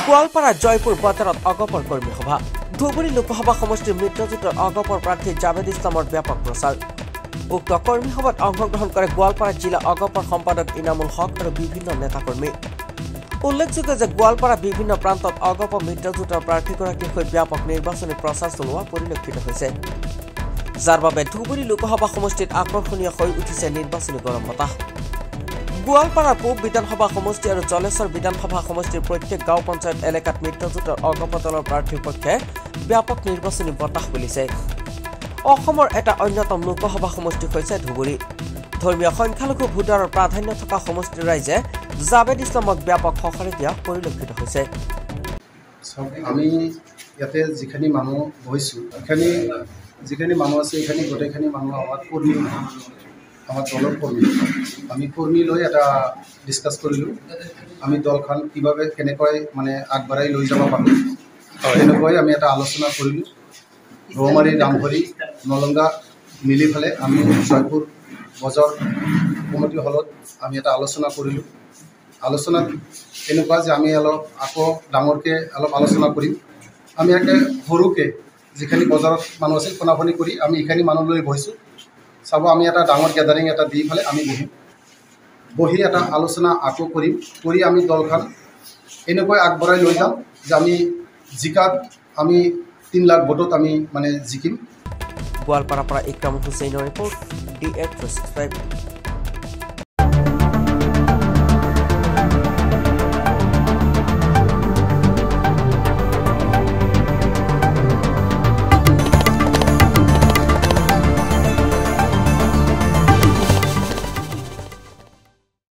গোৱালপাৰা জয়পুৰ বজাৰত অগপৰ কৰ্মী সভা ধুবুৰী লোকসভা সমষ্টিৰ মিত্ৰজোঁটৰ অগপৰ প্ৰাৰ্থী জাভেদ ইছলামৰ ব্যাপক প্ৰচাৰ উক্ত কৰ্মী সভাত অংশগ্ৰহণ কৰে গোৱালপাৰা জিলা অগপৰ সম্পাদক ইনামুল হক আৰু বিভিন্ন নেতাকৰ্মী উল্লেখযোগ্য যে গোৱালপাৰা বিভিন্ন প্ৰান্তত অগপ মিত্ৰজোঁটৰ প্ৰাৰ্থীগৰাকীৰ হৈ ব্যাপক নিৰ্বাচনী প্ৰচাৰ চলোৱা পৰিলক্ষিত হৈছে যাৰ বাবে ধুবুৰী লোকসভা সমষ্টিত আকৰ্ষণীয় হৈ উঠিছে নিৰ্বাচনী গৰম বতাহ গোৱালপাৰাৰ পূব বিধানসভা সমষ্টি আৰু জলেশ্বৰ বিধানসভা সমষ্টিৰ প্ৰত্যেক গাঁও পঞ্চায়ত এলেকাত মিত্ৰজোঁটৰ অগপ দলৰ প্ৰাৰ্থীৰ পক্ষে ব্যাপক নিৰ্বাচনী বতাহ বলিছে অসমৰ এটা অন্যতম লোকসভা সমষ্টি হৈছে ধুবুৰী ধৰ্মীয় সংখ্যালঘু ভোটাৰৰ প্ৰাধান্য থকা সমষ্টিৰ ৰাইজে জাভেদ ইছলামক ব্যাপক সঁহাৰি দিয়া পৰিলক্ষিত হৈছে আমি ইয়াতে যিখিনি মানুহ বহিছোঁ যিখিনি মানুহ আছে এইখিনি গোটেইখিনি মানুহ আমাৰ কৰ্মী আমাৰ দলৰ কৰ্মী আমি কৰ্মী লৈ এটা ডিছকাছ কৰিলোঁ আমি দলখন কিভাৱে কেনেকৈ মানে আগবঢ়াই লৈ যাব পাৰোঁ তেনেকৈ আমি এটা আলোচনা কৰিলোঁ ৰৌমাৰী দামভৰি নলংগা মিলি পেলাই আমি জয়পুৰ বজাৰ কমিটি হলত আমি এটা আলোচনা কৰিলোঁ আলোচনাত এনেকুৱা যে আমি অলপ আকৌ ডাঙৰকৈ অলপ আলোচনা কৰিম আমি একে সৰুকৈ যিখিনি বজাৰত মানুহ আছিল ফোনাফোনি কৰি আমি এইখিনি মানুহ লৈ বহিছোঁ চাব আমি এটা ডাঙৰ গেডাৰিং এটা দি পেলাই আমি বহি এটা আলোচনা আকৌ কৰিম কৰি আমি দলখন এনেকৈ আগবঢ়াই লৈ যাম যে আমি জিকাত আমি 3 লাখ ভোটত আমি মানে জিকিম গোৱালপাৰাৰ পৰা ইক্ৰাম হুছেইনৰ ৰিপৰ্ট DF365